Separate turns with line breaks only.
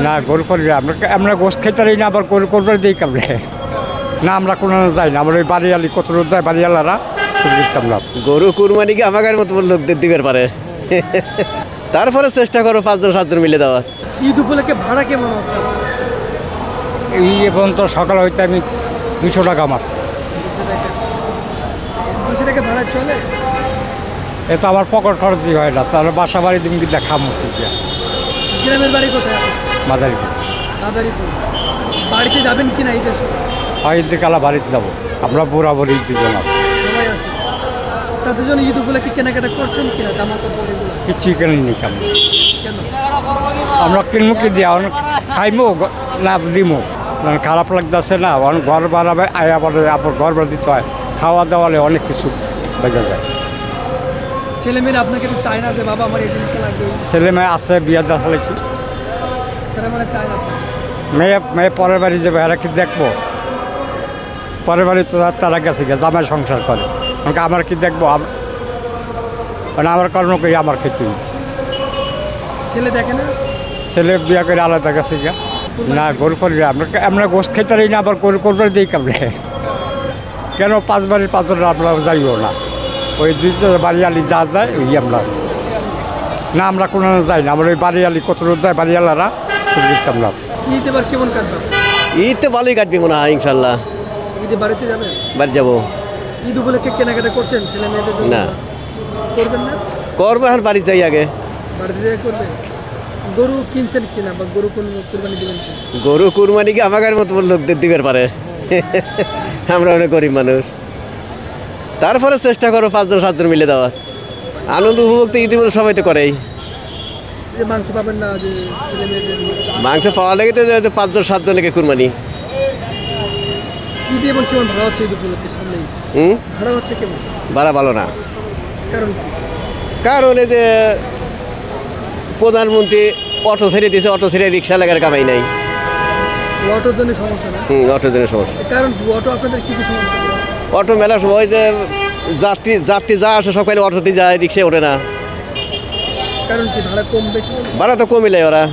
না গরু করি আমরা গোস খেতে না, আবার গরু করবার দিই কামড়ে না, আমরা কোনো যাই না, আমরা ওই বাড়িয়ালি কত রোদ যায় বাড়িয়ালারা দিতাম না।
গরু কুরবানি কি আমাদের মতো লোকদের দিবের পারে, তারপরে চেষ্টা করো 5-7 মিলে দেওয়ার।
ঈদ উপলক্ষে ভাড়া কেমন হচ্ছে?
এই এখন তো সকাল হইতে আমি 200 টাকা মারছি।
200 টাকা ভাড়া চলে?
এ তো আমার পকেট খরচই হয় না, তাহলে বাসা বাড়ি তুমি কিন্তু খামো কি
গ্রামের বাড়ি কোথায়?
মাদারীপুর।
মাদারীপুর। বাড়িতে যাবেন কিনা ঈদের?
হয় ঈদ কালা বাড়িতে যাবো, আমরা বরাবরই দুজন আছি,
সবাই আছে। তাদের জন্য ঈদ উপলক্ষে কেনাকাটা করছেন কিনা? জামা কাপড় এগুলো
কিছুই কিনিনি কেমন,
কেন?
আমরা কিনবো কি দিয়া খাইমো না দিমো, খারাপ লাগতেছে না, অনেক ঘর বাড়াবে আয়া পরে আবার ঘর বাড়া দিতে হয়, খাওয়া দাওয়ালে অনেক কিছু বেজা যায়।
ছেলেমেয়েরা আপনাকে তো চায় না যে বাবা আমার এই জিনিসটা লাগবে?
ছেলে মেয়ে আছে, বিয়ে দেখা ফেলেছি,
তারা মানে চায় না।
মেয়ে পরের বাড়ি যাবে, এরা কি দেখবো? পরের বাড়ি তো তারা গেছে গিয়ে জামাই সংসার করে, আমার কি দেখবো? মানে আমার কর্ম করি, আমার খেতে
ছেলে দেখে না?
ছেলে বিয়ে করে আলাদা গেছে গিয়া না গরু করি আমরা গোস খেতে না, আবার গরু করবার দিই কামড়ে কেন? 5 বাড়ির 5 আমরা যাইও না, ওই 2 বাড়িয়ালি যা যায় ওই আমরা না, আমরা কোনো যাই না, আমরা ওই বাড়িয়ালি কত রোদ যায় বাড়িয়ালারা দিতাম না।
ঈদ এবার কেমন কাটবে?
ঈদ তো ভালোই কাটবি মনে হয় ইনশাল্লাহ।
ঈদে বাড়িতে যাবেন?
বাড়ি যাবো।
ঈদ উপলক্ষে কেনাকাটা করছেন ছেলে মেয়েদের জন্য?
না
করবেন না?
করবো, এখন বাড়ি যাই আগে।
বাড়িতে যাই করবে? গরু কিনছেন কিনা বা গরু কোন কুরবানি দিবেন কি?
গরু কুরবানি কি আমাদের মতো লোকদের দিবের পারে, আমরা অনেক গরিব মানুষ, তারপরে চেষ্টা করো 5-7 মিলে দেওয়ার। আনন্দ উপভোগ তো ঈদের মধ্যে সবাই তো করেই।
যে মাংস পাবেন না, যে ছেলে মেয়েদের
মাংস পাওয়া লাগে তো 5-7 লেগে কুরবানি।
ঈদ এবার কেমন ভাড়া হচ্ছে? ঈদ উপলক্ষে সামনেই ভাড়া হচ্ছে কেমন?
ভাড়া ভালো না,
কারণ কি?
কারণ এই যে প্রধানমন্ত্রী অটো ছেড়ে দিয়েছে, অটো ছেড়ে রিক্সা লাগার কামাই নাই।
অটোর জন্য সমস্যা না?
অটোর জন্য সমস্যা।
কারণ অটো আপনাদের কি কি সমস্যা?
অটো মেলা সময় যে যাত্রী যা আসে সকালে অটোতে যায়, রিক্সায় ওঠে না।
কারণ কি? ভাড়া কম বেশি?
ভাড়া তো কমিলে ওরা